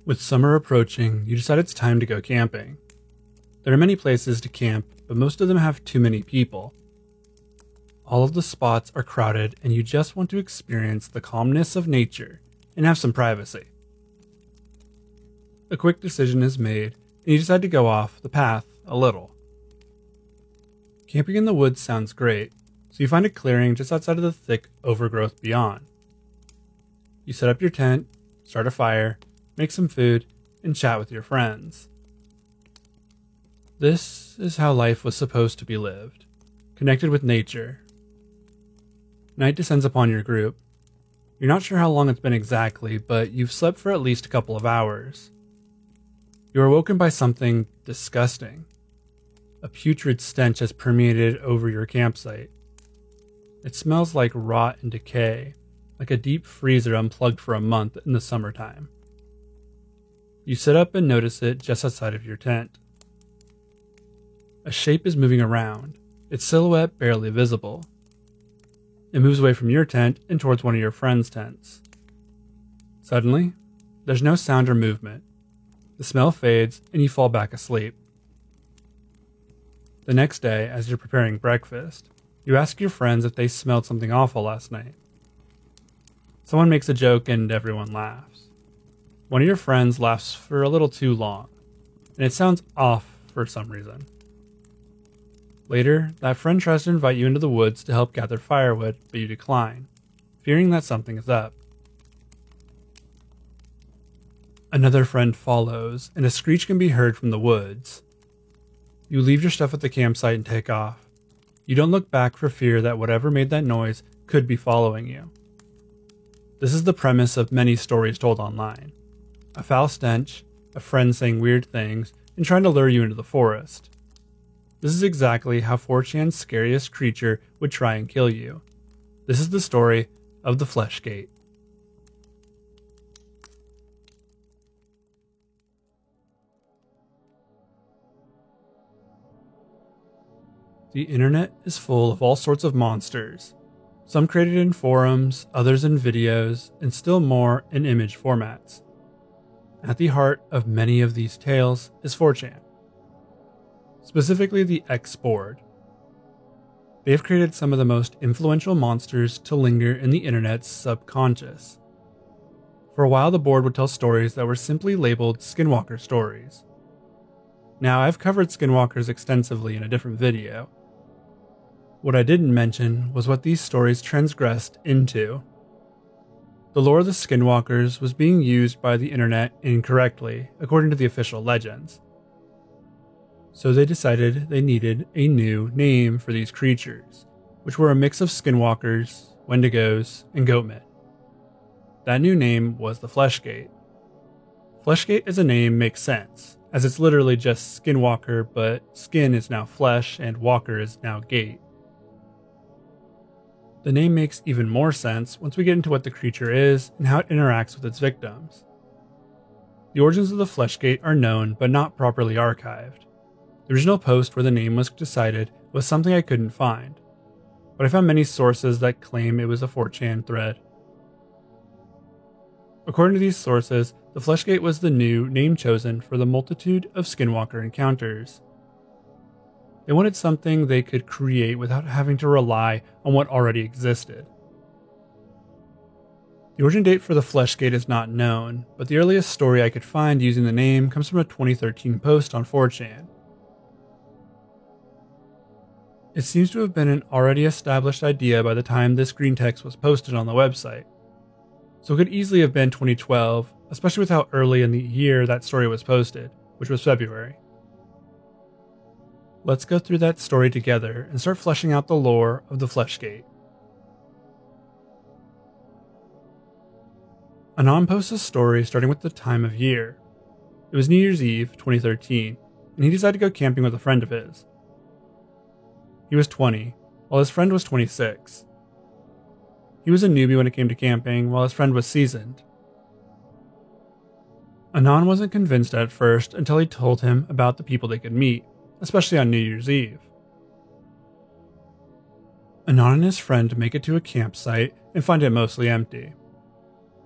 With summer approaching, you decide it's time to go camping. There are many places to camp, but most of them have too many people. All of the spots are crowded and you just want to experience the calmness of nature and have some privacy. A quick decision is made and you decide to go off the path a little. Camping in the woods sounds great, so you find a clearing just outside of the thick overgrowth beyond. You set up your tent, start a fire, make some food, and chat with your friends. This is how life was supposed to be lived, connected with nature. Night descends upon your group. You're not sure how long it's been exactly, but you've slept for at least a couple of hours. You are awoken by something disgusting. A putrid stench has permeated over your campsite. It smells like rot and decay, like a deep freezer unplugged for a month in the summertime. You sit up and notice it just outside of your tent. A shape is moving around, its silhouette barely visible. It moves away from your tent and towards one of your friends' tents. Suddenly, there's no sound or movement. The smell fades and you fall back asleep. The next day, as you're preparing breakfast, you ask your friends if they smelled something awful last night. Someone makes a joke and everyone laughs. One of your friends laughs for a little too long, and it sounds off for some reason. Later, that friend tries to invite you into the woods to help gather firewood, but you decline, fearing that something is up. Another friend follows, and a screech can be heard from the woods. You leave your stuff at the campsite and take off. You don't look back for fear that whatever made that noise could be following you. This is the premise of many stories told online. A foul stench, a friend saying weird things, and trying to lure you into the forest. This is exactly how 4chan's scariest creature would try and kill you. This is the story of the Fleshgate. The internet is full of all sorts of monsters, some created in forums, others in videos, and still more in image formats. At the heart of many of these tales is 4chan, specifically the X board. They have created some of the most influential monsters to linger in the internet's subconscious. For a while, the board would tell stories that were simply labeled Skinwalker stories. Now, I've covered Skinwalkers extensively in a different video. What I didn't mention was what these stories transgressed into. The lore of the Skinwalkers was being used by the internet incorrectly, according to the official legends. So they decided they needed a new name for these creatures, which were a mix of Skinwalkers, Wendigos, and Goatmen. That new name was the Fleshgate. Fleshgate as a name makes sense, as it's literally just Skinwalker, but skin is now flesh and walker is now gate. The name makes even more sense once we get into what the creature is and how it interacts with its victims. The origins of the Fleshgate are known but not properly archived. The original post where the name was decided was something I couldn't find, but I found many sources that claim it was a 4chan thread. According to these sources, the Fleshgate was the new name chosen for the multitude of Skinwalker encounters. They wanted something they could create without having to rely on what already existed. The origin date for the Fleshgate is not known, but the earliest story I could find using the name comes from a 2013 post on 4chan. It seems to have been an already established idea by the time this green text was posted on the website, so it could easily have been 2012, especially with how early in the year that story was posted, which was February. Let's go through that story together and start fleshing out the lore of the Fleshgate. Anon posts a story starting with the time of year. It was New Year's Eve, 2013, and he decided to go camping with a friend of his. He was 20, while his friend was 26. He was a newbie when it came to camping, while his friend was seasoned. Anon wasn't convinced at first until he told him about the people they could meet, especially on New Year's Eve. Anon and his friend make it to a campsite and find it mostly empty.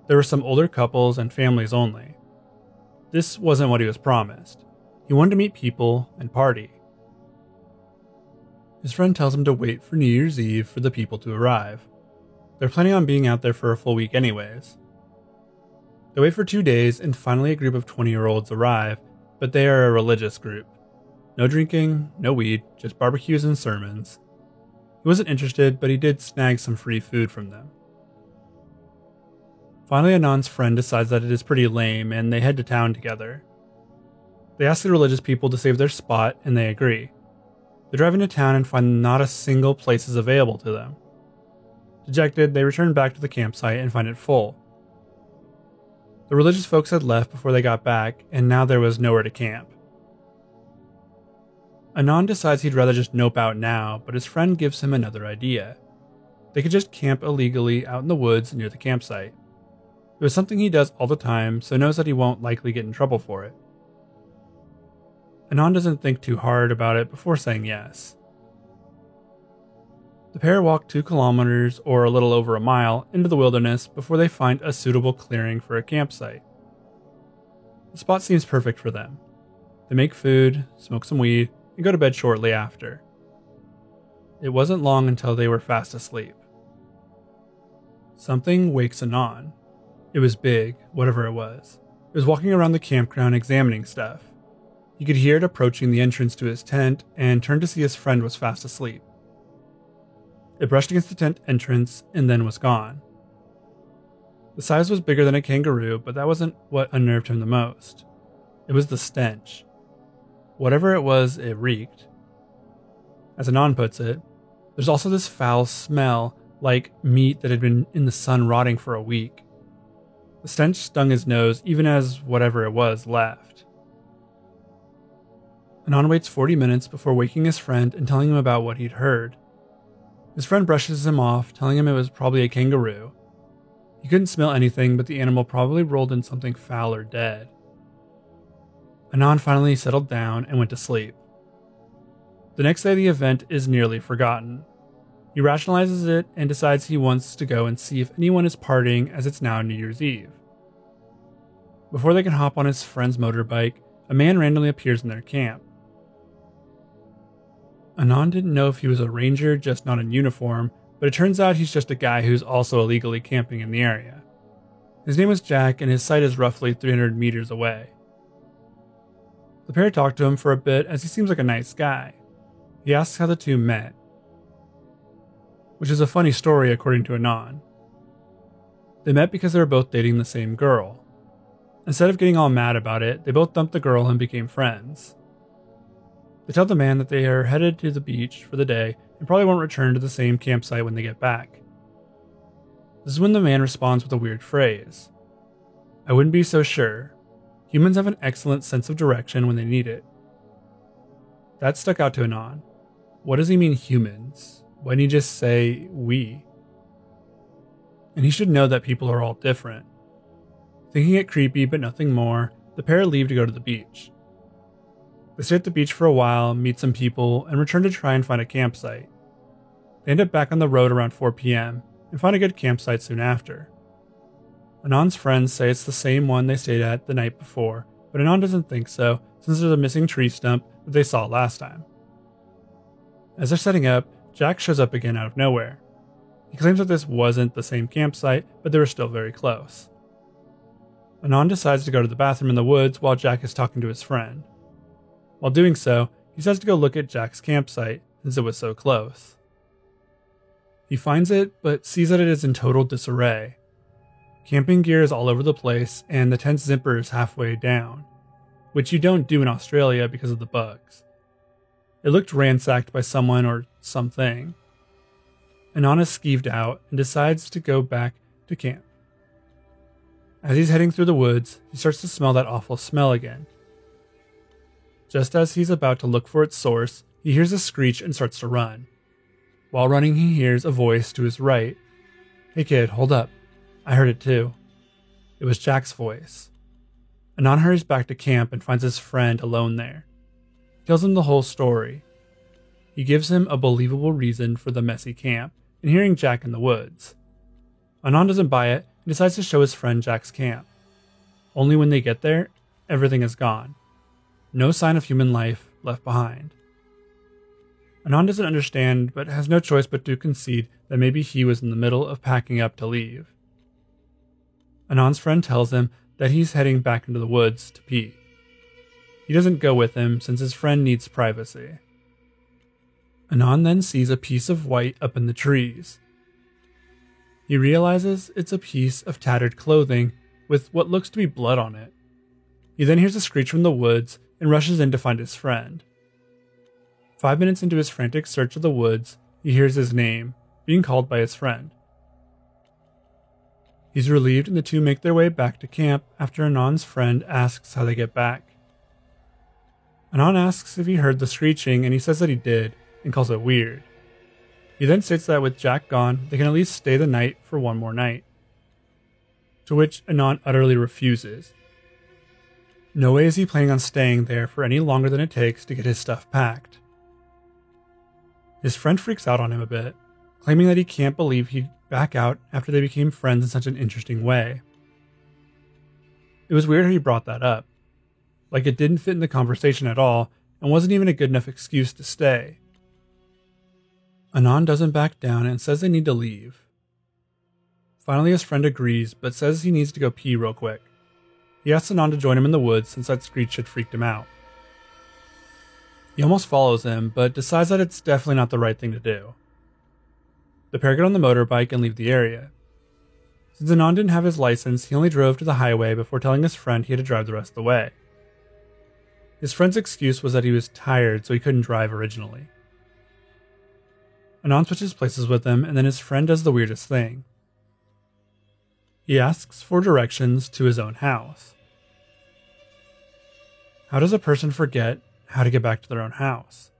There were some older couples and families only. this wasn't what he was promised. He wanted to meet people and party. His friend tells him to wait for New Year's Eve for the people to arrive. They're planning on being out there for a full week anyways. They wait for 2 days and finally a group of 20-year-olds arrive, but they are a religious group. No drinking, no weed, just barbecues and sermons. He wasn't interested, but he did snag some free food from them. Finally, Anand's friend decides that it is pretty lame and they head to town together. They ask the religious people to save their spot and they agree. They drive into town and find not a single place is available to them. Dejected, they return back to the campsite and find it full. The religious folks had left before they got back, and now there was nowhere to camp. Anand decides he'd rather just nope out now, but his friend gives him another idea. They could just camp illegally out in the woods near the campsite. It was something he does all the time, so knows that he won't likely get in trouble for it. Anand doesn't think too hard about it before saying yes. The pair walk 2 kilometers, or a little over a mile, into the wilderness before they find a suitable clearing for a campsite. The spot seems perfect for them. They make food, smoke some weed, and go to bed shortly after. It wasn't long until they were fast asleep. Something wakes Anand. It was big, whatever it was. It was walking around the campground examining stuff. He could hear it approaching the entrance to his tent and turned to see his friend was fast asleep. It brushed against the tent entrance and then was gone. The size was bigger than a kangaroo, but that wasn't what unnerved him the most. It was the stench. Whatever it was, it reeked. As Anand puts it, there's also this foul smell, like meat that had been in the sun rotting for a week. The stench stung his nose even as whatever it was left. Anand waits 40 minutes before waking his friend and telling him about what he'd heard. His friend brushes him off, telling him it was probably a kangaroo. He couldn't smell anything, but the animal probably rolled in something foul or dead. Anand finally settled down and went to sleep. The next day the event is nearly forgotten. He rationalizes it and decides he wants to go and see if anyone is partying as it's now New Year's Eve. Before they can hop on his friend's motorbike, a man randomly appears in their camp. Anand didn't know if he was a ranger just not in uniform, but it turns out he's just a guy who's also illegally camping in the area. His name was Jack and his site is roughly 300 meters away. The pair talk to him for a bit as he seems like a nice guy. He asks how the two met, which is a funny story according to Anand. They met because they were both dating the same girl. Instead of getting all mad about it, they both dumped the girl and became friends. They tell the man that they are headed to the beach for the day and probably won't return to the same campsite when they get back. This is when the man responds with a weird phrase. I wouldn't be so sure. Humans have an excellent sense of direction when they need it. That stuck out to Anand. What does he mean humans? Why didn't he just say we? And he should know that people are all different. Thinking it creepy but nothing more, the pair leave to go to the beach. They stay at the beach for a while, meet some people, and return to try and find a campsite. They end up back on the road around 4 p.m. and find a good campsite soon after. Anand's friends say it's the same one they stayed at the night before, but Anand doesn't think so since there's a missing tree stump that they saw last time. As they're setting up, Jack shows up again out of nowhere. He claims that this wasn't the same campsite, but they were still very close. Anand decides to go to the bathroom in the woods while Jack is talking to his friend. While doing so, he decides to go look at Jack's campsite since it was so close. He finds it, but sees that it is in total disarray. Camping gear is all over the place, and the tent's zipper is halfway down, which you don't do in Australia because of the bugs. It looked ransacked by someone or something. Anand is skeeved out and decides to go back to camp. As he's heading through the woods, he starts to smell that awful smell again. Just as he's about to look for its source, he hears a screech and starts to run. While running, he hears a voice to his right. Hey kid, hold up. I heard it too. It was Jack's voice. Anand hurries back to camp and finds his friend alone there. He tells him the whole story. He gives him a believable reason for the messy camp and hearing Jack in the woods. Anand doesn't buy it and decides to show his friend Jack's camp. Only when they get there, everything is gone. No sign of human life left behind. Anand doesn't understand, but has no choice but to concede that maybe he was in the middle of packing up to leave. Anand's friend tells him that he's heading back into the woods to pee. He doesn't go with him since his friend needs privacy. Anand then sees a piece of white up in the trees. He realizes it's a piece of tattered clothing with what looks to be blood on it. He then hears a screech from the woods and rushes in to find his friend. 5 minutes into his frantic search of the woods, he hears his name, being called by his friend. He's relieved and the two make their way back to camp after Anand's friend asks how they get back. Anand asks if he heard the screeching and he says that he did and calls it weird. He then states that with Jack gone, they can at least stay the night for one more night. To which Anand utterly refuses. No way is he planning on staying there for any longer than it takes to get his stuff packed. His friend freaks out on him a bit, claiming that he can't believe he'd back out after they became friends in such an interesting way. It was weird how he brought that up. Like it didn't fit in the conversation at all and wasn't even a good enough excuse to stay. Anand doesn't back down and says they need to leave. Finally, his friend agrees, but says he needs to go pee real quick. He asks Anand to join him in the woods since that screech had freaked him out. He almost follows him, but decides that it's definitely not the right thing to do. The pair get on the motorbike and leave the area. Since Anand didn't have his license, he only drove to the highway before telling his friend he had to drive the rest of the way. His friend's excuse was that he was tired, so he couldn't drive originally. Anand switches places with him, and then his friend does the weirdest thing. He asks for directions to his own house. How does a person forget how to get back to their own house?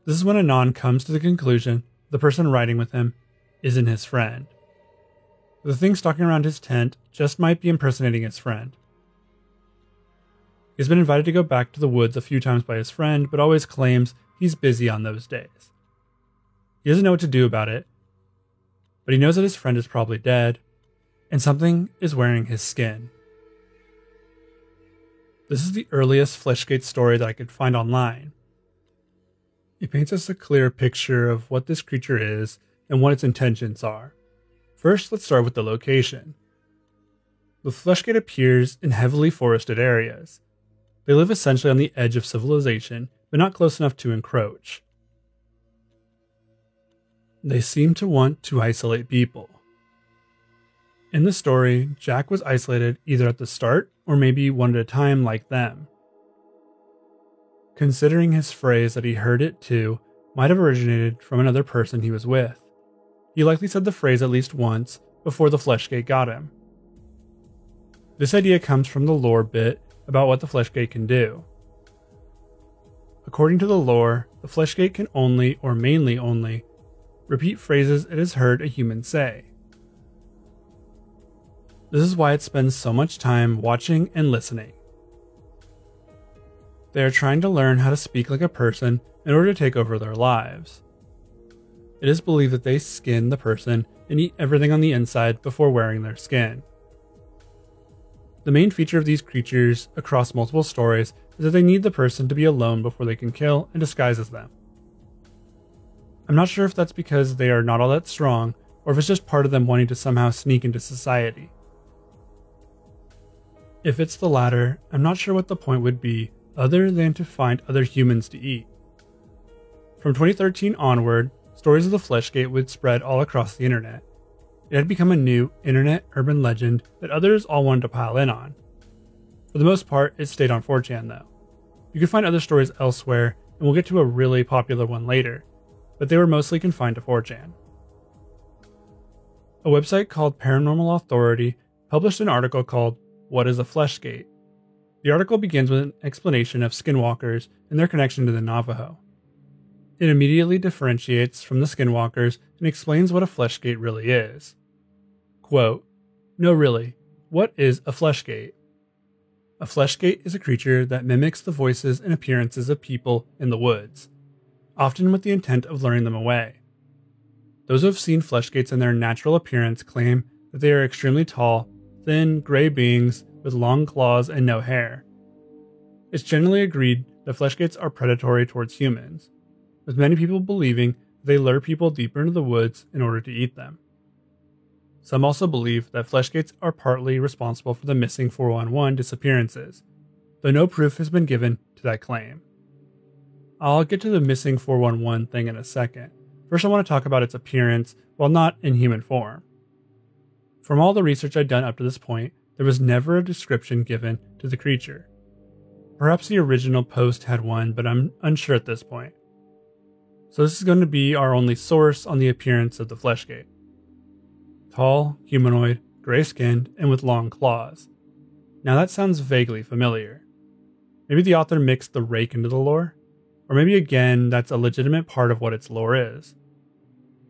This is when Anand comes to the conclusion the person riding with him isn't his friend. The thing stalking around his tent just might be impersonating his friend. He's been invited to go back to the woods a few times by his friend, but always claims he's busy on those days. He doesn't know what to do about it, but he knows that his friend is probably dead, and something is wearing his skin. This is the earliest Fleshgate story that I could find online. It paints us a clear picture of what this creature is and what its intentions are. First, let's start with the location. The Fleshgate appears in heavily forested areas. They live essentially on the edge of civilization, but not close enough to encroach. They seem to want to isolate people. In the story, Jack was isolated either at the start or maybe one at a time like them. Considering his phrase that he heard it too might have originated from another person he was with. He likely said the phrase at least once before the Fleshgate got him. This idea comes from the lore bit about what the Fleshgate can do. According to the lore, the Fleshgate can only, or mainly only, repeat phrases it has heard a human say. This is why it spends so much time watching and listening. They are trying to learn how to speak like a person in order to take over their lives. It is believed that they skin the person and eat everything on the inside before wearing their skin. The main feature of these creatures across multiple stories is that they need the person to be alone before they can kill and disguise as them. I'm not sure if that's because they are not all that strong, or if it's just part of them wanting to somehow sneak into society. If it's the latter, I'm not sure what the point would be other than to find other humans to eat. From 2013 onward, stories of the Fleshgate would spread all across the internet. It had become a new internet urban legend that others all wanted to pile in on. For the most part, it stayed on 4chan though. You could find other stories elsewhere, and we'll get to a really popular one later, but they were mostly confined to 4chan. A website called Paranormal Authority published an article called What is a Fleshgate? The article begins with an explanation of skinwalkers and their connection to the Navajo. It immediately differentiates from the skinwalkers and explains what a Fleshgate really is. Quote, "No really, what is a Fleshgate? A Fleshgate is a creature that mimics the voices and appearances of people in the woods, often with the intent of luring them away. Those who have seen Fleshgates in their natural appearance claim that they are extremely tall, thin, gray beings with long claws and no hair. It's generally agreed that fleshgates are predatory towards humans, with many people believing they lure people deeper into the woods in order to eat them. Some also believe that fleshgates are partly responsible for the missing 411 disappearances, though no proof has been given to that claim. I'll get to the missing 411 thing in a second. First, I want to talk about its appearance while not in human form. From all the research I'd done up to this point, there was never a description given to the creature. Perhaps the original post had one, but I'm unsure at this point. So this is going to be our only source on the appearance of the fleshgate. Tall, humanoid, gray-skinned, and with long claws. Now that sounds vaguely familiar. Maybe the author mixed the rake into the lore? Or maybe again, that's a legitimate part of what its lore is.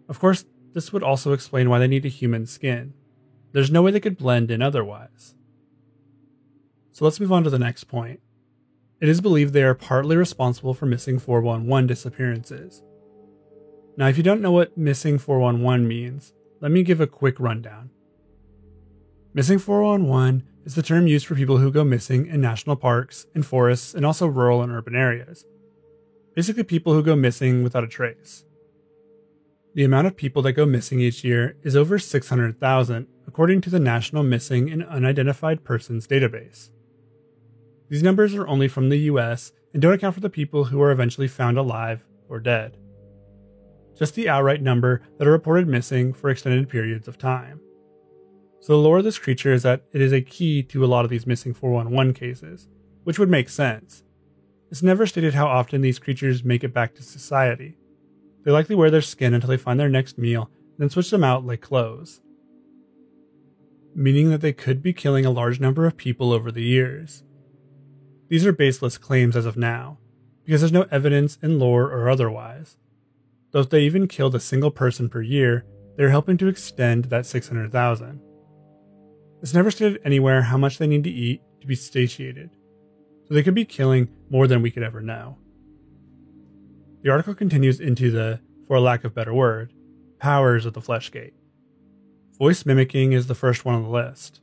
Of course, this would also explain why they need a human skin. There's no way they could blend in otherwise. So let's move on to the next point. It is believed they are partly responsible for missing 411 disappearances. Now, if you don't know what missing 411 means, let me give a quick rundown. Missing 411 is the term used for people who go missing in national parks, in forests, and also rural and urban areas. Basically, people who go missing without a trace. The amount of people that go missing each year is over 600,000, according to the National Missing and Unidentified Persons Database. These numbers are only from the US and don't account for the people who are eventually found alive or dead. Just the outright number that are reported missing for extended periods of time. So the lore of this creature is that it is a key to a lot of these missing 411 cases, which would make sense. It's never stated how often these creatures make it back to society. They likely wear their skin until they find their next meal, then switch them out like clothes. Meaning that they could be killing a large number of people over the years. These are baseless claims as of now, because there's no evidence in lore or otherwise. Though if they even killed a single person per year, they're helping to extend that 600,000. It's never stated anywhere how much they need to eat to be satiated, so they could be killing more than we could ever know. The article continues into the, for a lack of better word, powers of the fleshgate. Voice mimicking is the first one on the list.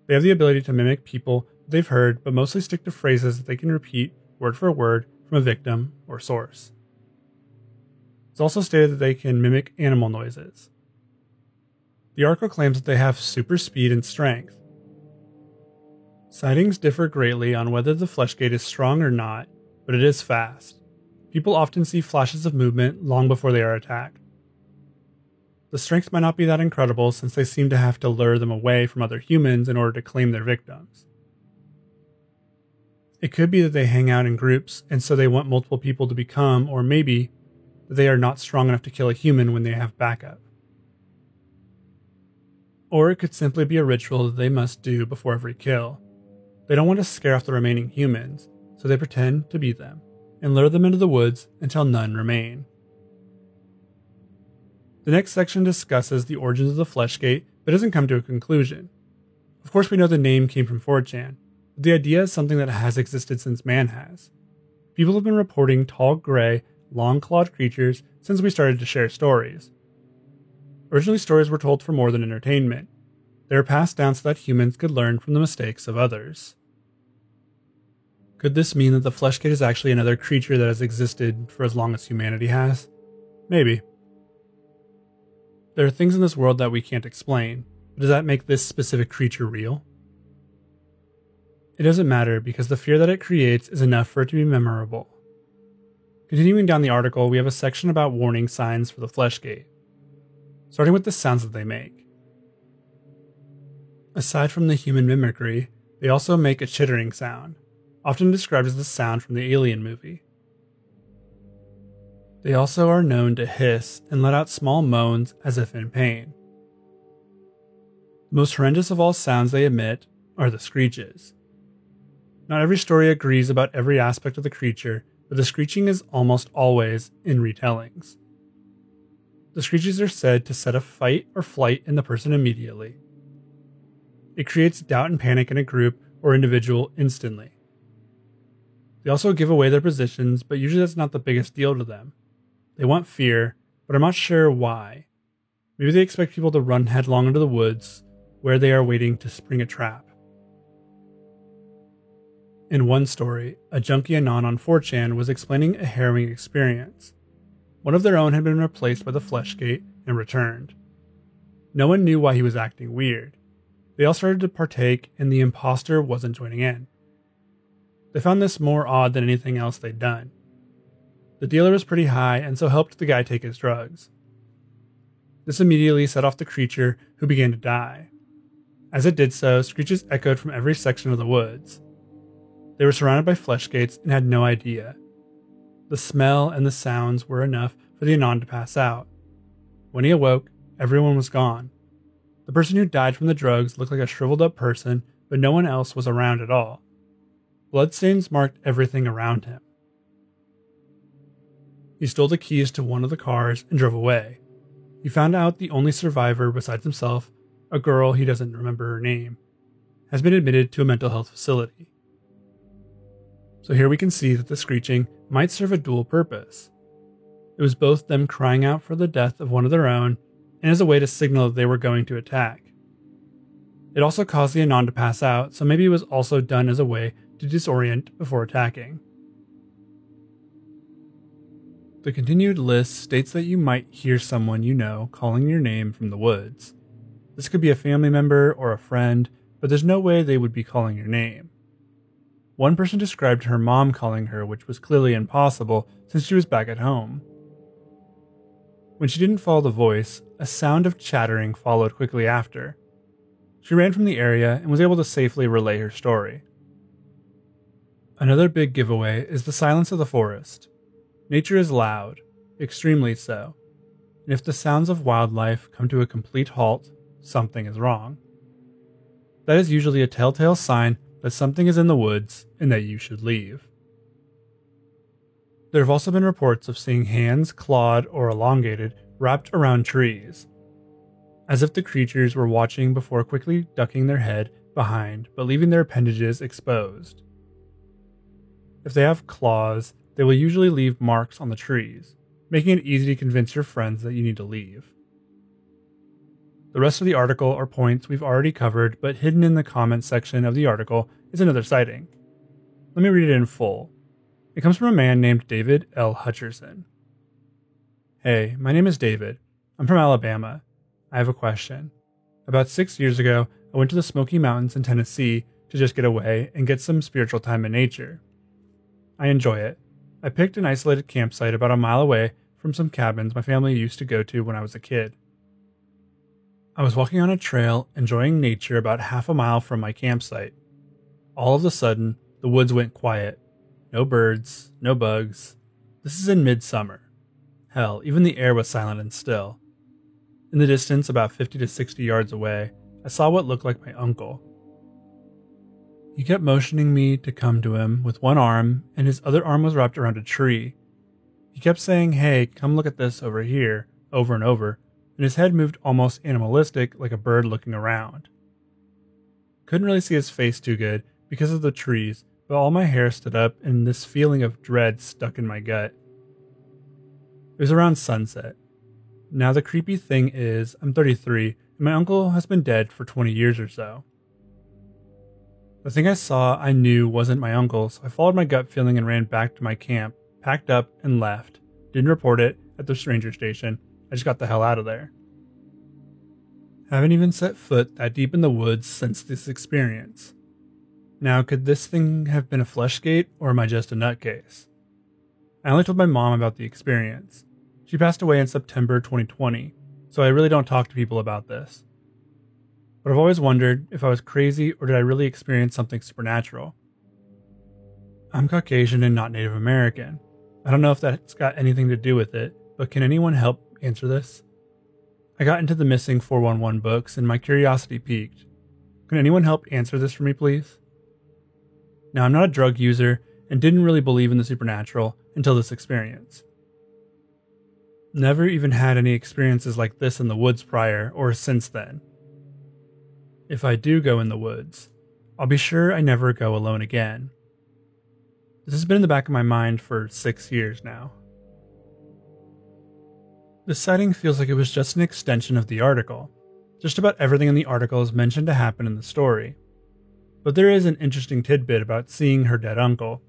They have the ability to mimic people they've heard, but mostly stick to phrases that they can repeat word for word from a victim or source. It's also stated that they can mimic animal noises. The article claims that they have super speed and strength. Sightings differ greatly on whether the fleshgate is strong or not, but it is fast. People often see flashes of movement long before they are attacked. The strength might not be that incredible since they seem to have to lure them away from other humans in order to claim their victims. It could be that they hang out in groups and so they want multiple people to become, or maybe that they are not strong enough to kill a human when they have backup. Or it could simply be a ritual that they must do before every kill. They don't want to scare off the remaining humans, so they pretend to be them and lure them into the woods until none remain. The next section discusses the origins of the fleshgate, but doesn't come to a conclusion. Of course, we know the name came from 4chan, but the idea is something that has existed since man has. People have been reporting tall, gray, long-clawed creatures since we started to share stories. Originally, stories were told for more than entertainment. They were passed down so that humans could learn from the mistakes of others. Could this mean that the fleshgate is actually another creature that has existed for as long as humanity has? Maybe. There are things in this world that we can't explain, but does that make this specific creature real? It doesn't matter because the fear that it creates is enough for it to be memorable. Continuing down the article, we have a section about warning signs for the fleshgate, starting with the sounds that they make. Aside from the human mimicry, they also make a chittering sound, often described as the sound from the Alien movie. They also are known to hiss and let out small moans as if in pain. The most horrendous of all sounds they emit are the screeches. Not every story agrees about every aspect of the creature, but the screeching is almost always in retellings. The screeches are said to set a fight or flight in the person immediately. It creates doubt and panic in a group or individual instantly. They also give away their positions, but usually that's not the biggest deal to them. They want fear, but I'm not sure why. Maybe they expect people to run headlong into the woods, where they are waiting to spring a trap. In one story, a junkie anon on 4chan was explaining a harrowing experience. One of their own had been replaced by the Fleshgate and returned. No one knew why he was acting weird. They all started to partake, and the imposter wasn't joining in. They found this more odd than anything else they'd done. The dealer was pretty high and so helped the guy take his drugs. This immediately set off the creature, who began to die. As it did so, screeches echoed from every section of the woods. They were surrounded by Fleshgates and had no idea. The smell and the sounds were enough for the Anon to pass out. When he awoke, everyone was gone. The person who died from the drugs looked like a shriveled up person, but no one else was around at all. Bloodstains marked everything around him. He stole the keys to one of the cars and drove away. He found out the only survivor besides himself, a girl he doesn't remember her name, has been admitted to a mental health facility. So here we can see that the screeching might serve a dual purpose. It was both them crying out for the death of one of their own and as a way to signal that they were going to attack. It also caused the Anon to pass out, so maybe it was also done as a way to disorient before attacking. The continued list states that you might hear someone you know calling your name from the woods. This could be a family member or a friend, but there's no way they would be calling your name. One person described her mom calling her, which was clearly impossible since she was back at home. When she didn't follow the voice, a sound of chattering followed quickly after. She ran from the area and was able to safely relay her story. Another big giveaway is the silence of the forest. Nature is loud, extremely so, and if the sounds of wildlife come to a complete halt, something is wrong. That is usually a telltale sign that something is in the woods and that you should leave. There have also been reports of seeing hands clawed or elongated wrapped around trees, as if the creatures were watching before quickly ducking their head behind but leaving their appendages exposed. If they have claws, they will usually leave marks on the trees, making it easy to convince your friends that you need to leave. The rest of the article are points we've already covered, but hidden in the comments section of the article is another sighting. Let me read it in full. It comes from a man named David L. Hutcherson. Hey, my name is David. I'm from Alabama. I have a question. About 6 years ago, I went to the Smoky Mountains in Tennessee to just get away and get some spiritual time in nature. I enjoy it. I picked an isolated campsite about a mile away from some cabins my family used to go to when I was a kid. I was walking on a trail, enjoying nature about half a mile from my campsite. All of a sudden, the woods went quiet. No birds, no bugs. This is in midsummer. Hell, even the air was silent and still. In the distance, about 50 to 60 yards away, I saw what looked like my uncle. He kept motioning me to come to him with one arm, and his other arm was wrapped around a tree. He kept saying, "Hey, come look at this over here," over and over, and his head moved almost animalistic like a bird looking around. Couldn't really see his face too good because of the trees, but all my hair stood up and this feeling of dread stuck in my gut. It was around sunset. Now the creepy thing is, I'm 33, and my uncle has been dead for 20 years or so. The thing I saw I knew wasn't my uncle, so I followed my gut feeling and ran back to my camp, packed up and left. Didn't report it at the ranger station. I just got the hell out of there. Haven't even set foot that deep in the woods since this experience. Now, could this thing have been a Fleshgate, or am I just a nutcase? I only told my mom about the experience. She passed away in September 2020, so I really don't talk to people about this. But I've always wondered if I was crazy or did I really experience something supernatural. I'm Caucasian and not Native American. I don't know if that's got anything to do with it, but can anyone help answer this? I got into the missing 411 books and my curiosity piqued. Can anyone help answer this for me, please? Now, I'm not a drug user and didn't really believe in the supernatural until this experience. Never even had any experiences like this in the woods prior or since then. If I do go in the woods, I'll be sure I never go alone again. This has been in the back of my mind for 6 years now. This sighting feels like it was just an extension of the article. Just about everything in the article is mentioned to happen in the story. But there is an interesting tidbit about seeing her dead uncle,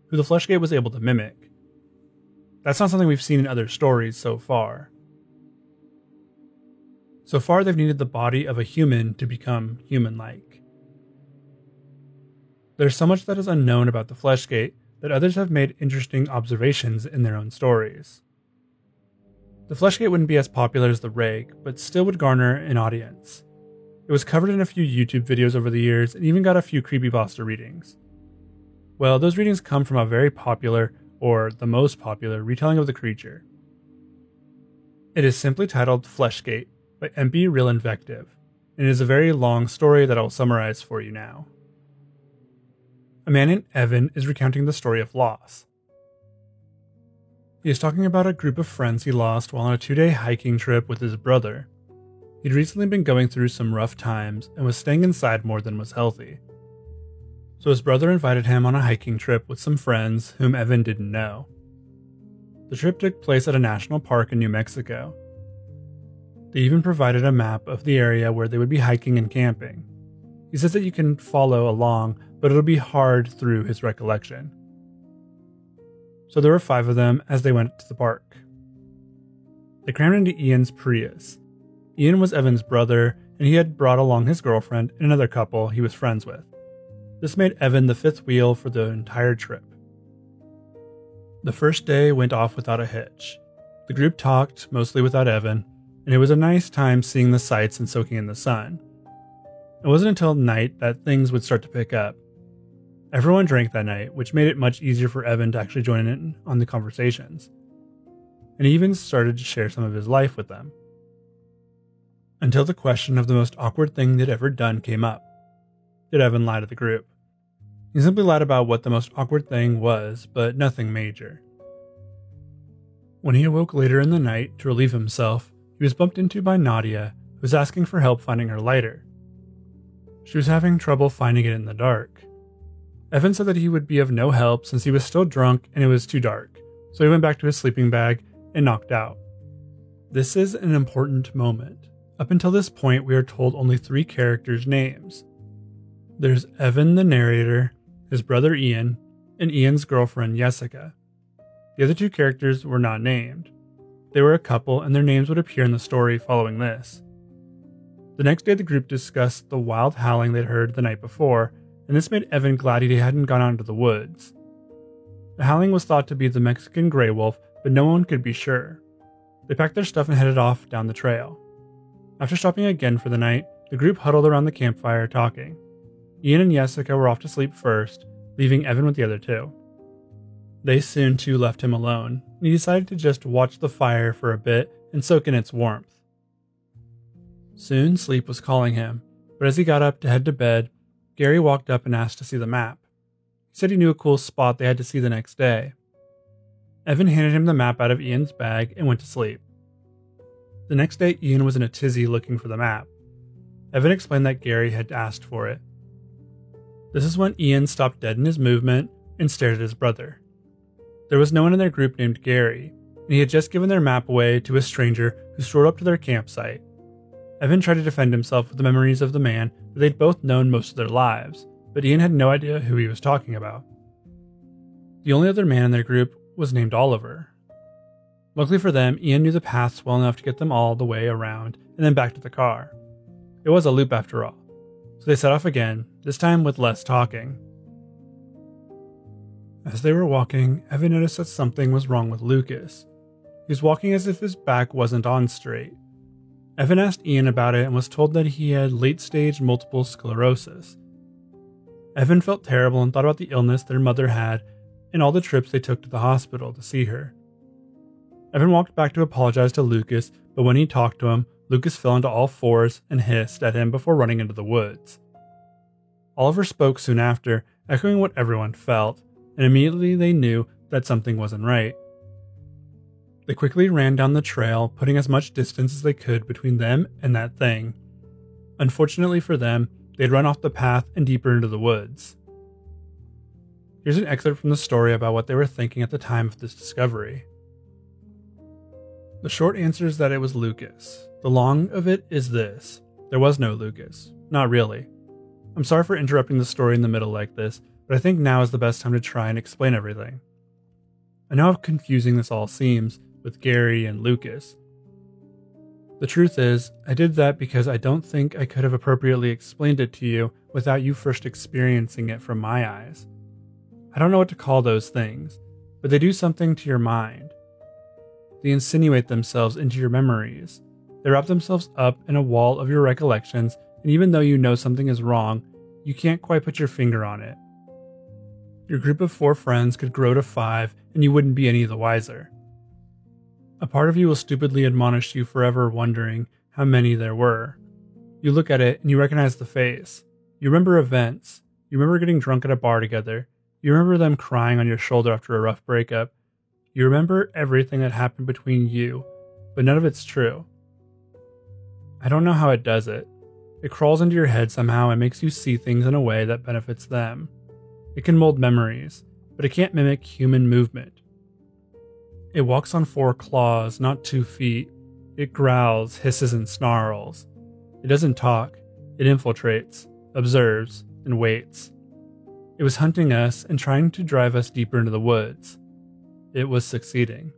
who the Fleshgate was able to mimic. That's not something we've seen in other stories so far. So far, they've needed the body of a human to become human-like. There's so much that is unknown about the Fleshgate that others have made interesting observations in their own stories. The Fleshgate wouldn't be as popular as the Rake, but still would garner an audience. It was covered in a few YouTube videos over the years and even got a few creepypasta readings. Well, those readings come from a very popular, or the most popular, retelling of the creature. It is simply titled Fleshgate by MP Real Invective, and it is a very long story that I will summarize for you now. A man named Evan is recounting the story of loss. He is talking about a group of friends he lost while on a 2-day hiking trip with his brother. He'd recently been going through some rough times and was staying inside more than was healthy. So his brother invited him on a hiking trip with some friends whom Evan didn't know. The trip took place at a national park in New Mexico. They even provided a map of the area where they would be hiking and camping. He says that you can follow along, but it'll be hard through his recollection. So there were 5 of them as they went to the park. They crammed into Ian's Prius. Ian was Evan's brother, and he had brought along his girlfriend and another couple he was friends with. This made Evan the 5th wheel for the entire trip. The first day went off without a hitch. The group talked, mostly without Evan, and it was a nice time seeing the sights and soaking in the sun. It wasn't until night that things would start to pick up. Everyone drank that night, which made it much easier for Evan to actually join in on the conversations. And he even started to share some of his life with them. Until the question of the most awkward thing they'd ever done came up. Did Evan lie to the group? He simply lied about what the most awkward thing was, but nothing major. When he awoke later in the night to relieve himself, he was bumped into by Nadia, who was asking for help finding her lighter. She was having trouble finding it in the dark. Evan said that he would be of no help since he was still drunk and it was too dark, so he went back to his sleeping bag and knocked out. This is an important moment. Up until this point, we are told only 3 characters' names. There's Evan the narrator, his brother Ian, and Ian's girlfriend Jessica. The other 2 characters were not named. They were a couple and their names would appear in the story following this. The next day the group discussed the wild howling they'd heard the night before, and this made Evan glad he hadn't gone out into the woods. The howling was thought to be the Mexican gray wolf, but no one could be sure. They packed their stuff and headed off down the trail. After stopping again for the night, the group huddled around the campfire talking. Ian and Jessica were off to sleep first, leaving Evan with the other 2. They soon too left him alone, and he decided to just watch the fire for a bit and soak in its warmth. Soon sleep was calling him, but as he got up to head to bed, Gary walked up and asked to see the map. He said he knew a cool spot they had to see the next day. Evan handed him the map out of Ian's bag and went to sleep. The next day, Ian was in a tizzy looking for the map. Evan explained that Gary had asked for it. This is when Ian stopped dead in his movement and stared at his brother. There was no one in their group named Gary, and he had just given their map away to a stranger who strolled up to their campsite. Evan tried to defend himself with the memories of the man that they'd both known most of their lives, but Ian had no idea who he was talking about. The only other man in their group was named Oliver. Luckily for them, Ian knew the paths well enough to get them all the way around and then back to the car. It was a loop after all, so they set off again, this time with less talking. As they were walking, Evan noticed that something was wrong with Lucas. He was walking as if his back wasn't on straight. Evan asked Ian about it and was told that he had late-stage multiple sclerosis. Evan felt terrible and thought about the illness their mother had and all the trips they took to the hospital to see her. Evan walked back to apologize to Lucas, but when he talked to him, Lucas fell into all fours and hissed at him before running into the woods. Oliver spoke soon after, echoing what everyone felt, and immediately they knew that something wasn't right. They quickly ran down the trail, putting as much distance as they could between them and that thing. Unfortunately for them, they'd run off the path and deeper into the woods. Here's an excerpt from the story about what they were thinking at the time of this discovery. The short answer is that it was Lucas. The long of it is this. There was no Lucas. Not really. I'm sorry for interrupting the story in the middle like this, but I think now is the best time to try and explain everything. I know how confusing this all seems with Gary and Lucas. The truth is, I did that because I don't think I could have appropriately explained it to you without you first experiencing it from my eyes. I don't know what to call those things, but they do something to your mind. They insinuate themselves into your memories. They wrap themselves up in a wall of your recollections, and even though you know something is wrong, you can't quite put your finger on it. Your group of 4 friends could grow to 5, and you wouldn't be any the wiser. A part of you will stupidly admonish you forever, wondering how many there were. You look at it and you recognize the face. You remember events. You remember getting drunk at a bar together. You remember them crying on your shoulder after a rough breakup. You remember everything that happened between you, but none of it's true. I don't know how it does it. It crawls into your head somehow and makes you see things in a way that benefits them. It can mold memories, but it can't mimic human movement. It walks on 4 claws, not 2 feet. It growls, hisses, and snarls. It doesn't talk. It infiltrates, observes, and waits. It was hunting us and trying to drive us deeper into the woods. It was succeeding.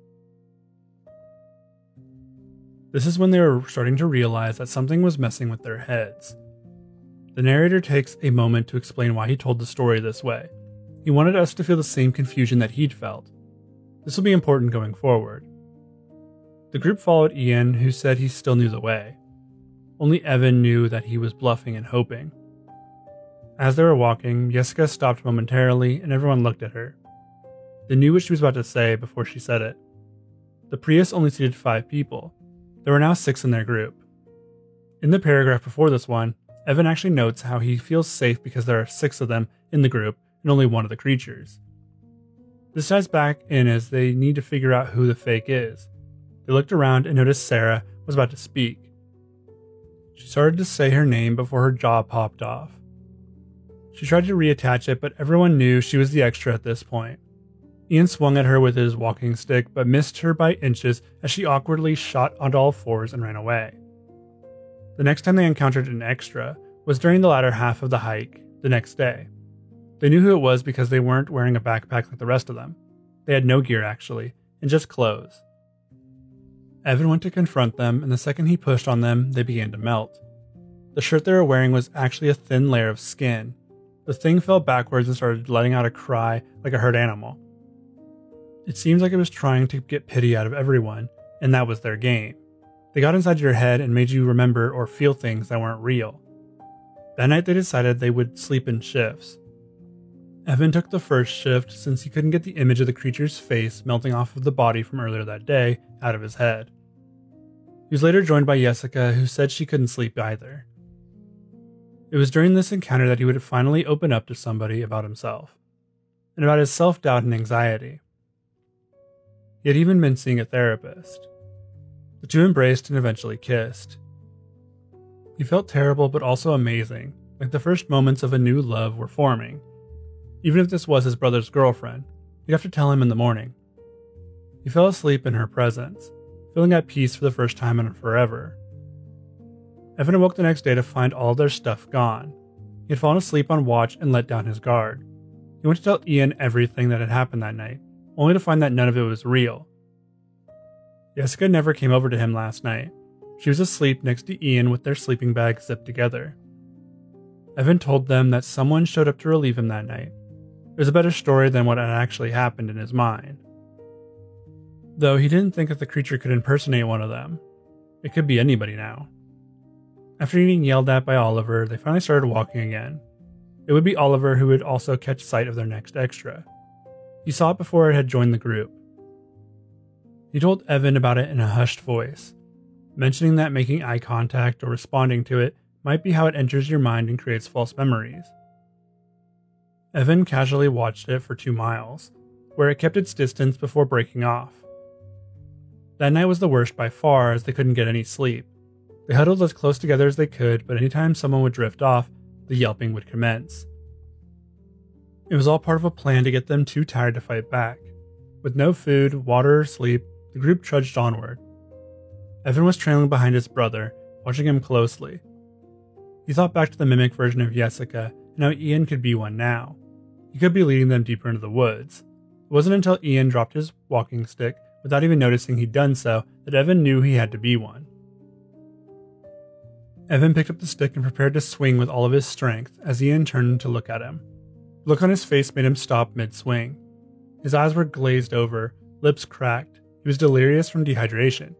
This is when they were starting to realize that something was messing with their heads. The narrator takes a moment to explain why he told the story this way. He wanted us to feel the same confusion that he'd felt. This will be important going forward. The group followed Ian, who said he still knew the way. Only Evan knew that he was bluffing and hoping. As they were walking, Jessica stopped momentarily and everyone looked at her. They knew what she was about to say before she said it. The Prius only seated 5 people. There were now 6 in their group. In the paragraph before this one, Evan actually notes how he feels safe because there are 6 of them in the group and only one of the creatures. This ties back in as they need to figure out who the fake is. They looked around and noticed Sarah was about to speak. She started to say her name before her jaw popped off. She tried to reattach it, but everyone knew she was the extra at this point. Ian swung at her with his walking stick, but missed her by inches as she awkwardly shot onto all 4s and ran away. The next time they encountered an extra was during the latter half of the hike, the next day. They knew who it was because they weren't wearing a backpack like the rest of them. They had no gear actually, and just clothes. Evan went to confront them, and the second he pushed on them, they began to melt. The shirt they were wearing was actually a thin layer of skin. The thing fell backwards and started letting out a cry like a hurt animal. It seemed like it was trying to get pity out of everyone, and that was their game. They got inside your head and made you remember or feel things that weren't real. That night they decided they would sleep in shifts. Evan took the first shift since he couldn't get the image of the creature's face melting off of the body from earlier that day out of his head. He was later joined by Jessica, who said she couldn't sleep either. It was during this encounter that he would finally open up to somebody about himself, and about his self-doubt and anxiety. He had even been seeing a therapist. The two embraced and eventually kissed. He felt terrible but also amazing, like the first moments of a new love were forming. Even if this was his brother's girlfriend, he'd have to tell him in the morning. He fell asleep in her presence, feeling at peace for the first time in forever. Evan awoke the next day to find all their stuff gone. He had fallen asleep on watch and let down his guard. He went to tell Ian everything that had happened that night, only to find that none of it was real. Jessica never came over to him last night. She was asleep next to Ian with their sleeping bags zipped together. Evan told them that someone showed up to relieve him that night. It was a better story than what had actually happened in his mind. Though he didn't think that the creature could impersonate one of them. It could be anybody now. After getting yelled at by Oliver, they finally started walking again. It would be Oliver who would also catch sight of their next extra. He saw it before it had joined the group. He told Evan about it in a hushed voice, mentioning that making eye contact or responding to it might be how it enters your mind and creates false memories. Evan casually watched it for 2 miles, where it kept its distance before breaking off. That night was the worst by far, as they couldn't get any sleep. They huddled as close together as they could, but anytime someone would drift off, the yelping would commence. It was all part of a plan to get them too tired to fight back. With no food, water, or sleep, the group trudged onward. Evan was trailing behind his brother, watching him closely. He thought back to the mimic version of Jessica and how Ian could be one now. He could be leading them deeper into the woods. It wasn't until Ian dropped his walking stick without even noticing he'd done so that Evan knew he had to be one. Evan picked up the stick and prepared to swing with all of his strength as Ian turned to look at him. The look on his face made him stop mid-swing. His eyes were glazed over, lips cracked. He was delirious from dehydration.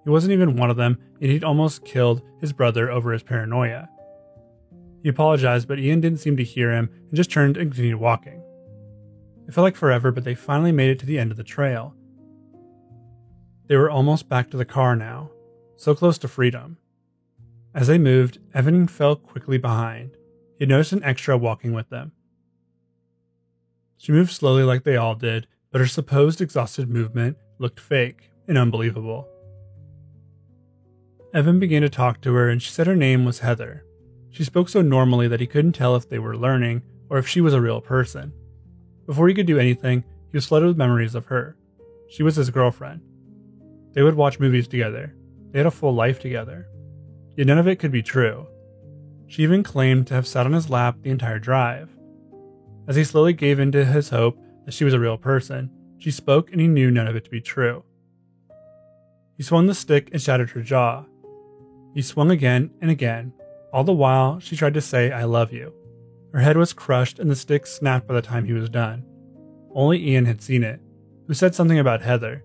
He wasn't even one of them, and he'd almost killed his brother over his paranoia. He apologized, but Ian didn't seem to hear him and just turned and continued walking. It felt like forever, but they finally made it to the end of the trail. They were almost back to the car now, so close to freedom. As they moved, Evan fell quickly behind. He had noticed an extra walking with them. She moved slowly like they all did, but her supposed exhausted movement looked fake and unbelievable. Evan began to talk to her, and she said her name was Heather. She spoke so normally that he couldn't tell if they were learning or if she was a real person. Before he could do anything, he was flooded with memories of her. She was his girlfriend. They would watch movies together. They had a full life together. Yet none of it could be true. She even claimed to have sat on his lap the entire drive. As he slowly gave in to his hope that she was a real person, she spoke and he knew none of it to be true. He swung the stick and shattered her jaw. He swung again and again. All the while, she tried to say, "I love you." Her head was crushed and the stick snapped by the time he was done. Only Ian had seen it, who said something about Heather.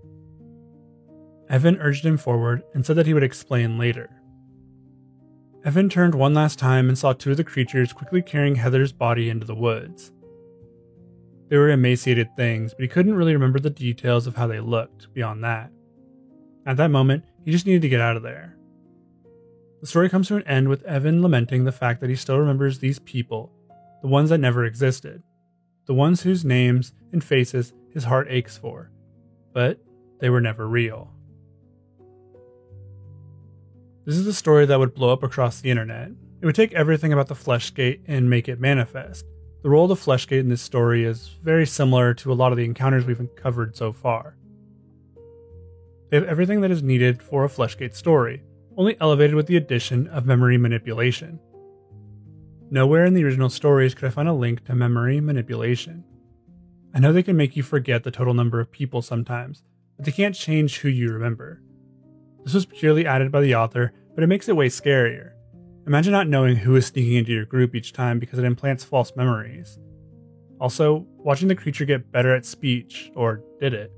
Evan urged him forward and said that he would explain later. Evan turned one last time and saw two of the creatures quickly carrying Heather's body into the woods. They were emaciated things, but he couldn't really remember the details of how they looked beyond that. At that moment, he just needed to get out of there. The story comes to an end with Evan lamenting the fact that he still remembers these people, the ones that never existed, the ones whose names and faces his heart aches for, but they were never real. This is a story that would blow up across the internet. It would take everything about the Fleshgate and make it manifest. The role of the Fleshgate in this story is very similar to a lot of the encounters we've covered so far. They have everything that is needed for a Fleshgate story, only elevated with the addition of memory manipulation. Nowhere in the original stories could I find a link to memory manipulation. I know they can make you forget the total number of people sometimes, but they can't change who you remember. This was purely added by the author, but it makes it way scarier. Imagine not knowing who is sneaking into your group each time because it implants false memories. Also, watching the creature get better at speech, or did it?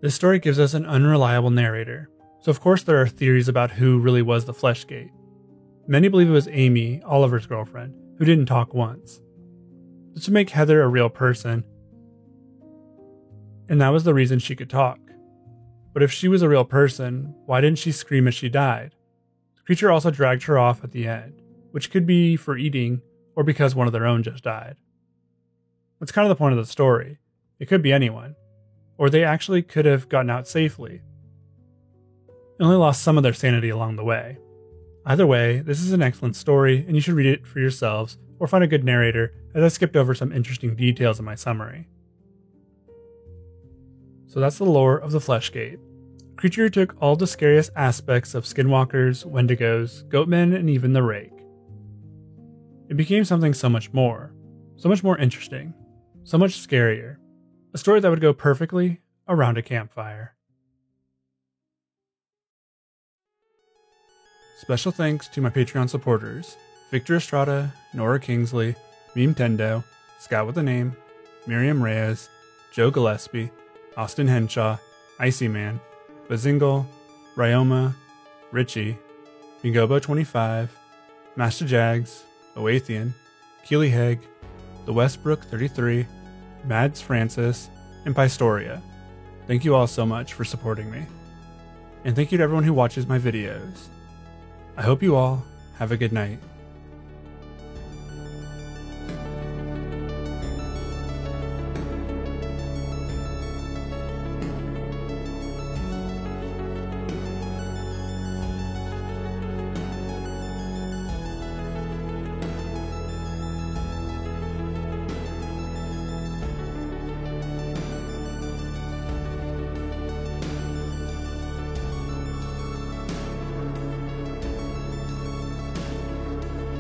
This story gives us an unreliable narrator, so of course there are theories about who really was the Fleshgate. Many believe it was Amy, Oliver's girlfriend, who didn't talk once. This would make Heather a real person, and that was the reason she could talk. But if she was a real person, why didn't she scream as she died? The creature also dragged her off at the end, which could be for eating, or because one of their own just died. That's kind of the point of the story. It could be anyone. Or they actually could have gotten out safely. They only lost some of their sanity along the way. Either way, this is an excellent story, and you should read it for yourselves, or find a good narrator, as I skipped over some interesting details in my summary. So that's the lore of the Fleshgate. The creature took all the scariest aspects of skinwalkers, wendigos, goatmen, and even the rake. It became something so much more interesting, so much scarier. A story that would go perfectly around a campfire. Special thanks to my Patreon supporters, Victor Estrada, Nora Kingsley, Meme Tendo, Scout with a Name, Miriam Reyes, Joe Gillespie, Austin Henshaw, Icy Man, Bazingle, Ryoma, Richie, Bingobo25, Master Jags, Oathian, Keely Hegg, The Westbrook 33, Mads Francis, and Pystoria. Thank you all so much for supporting me. And thank you to everyone who watches my videos. I hope you all have a good night.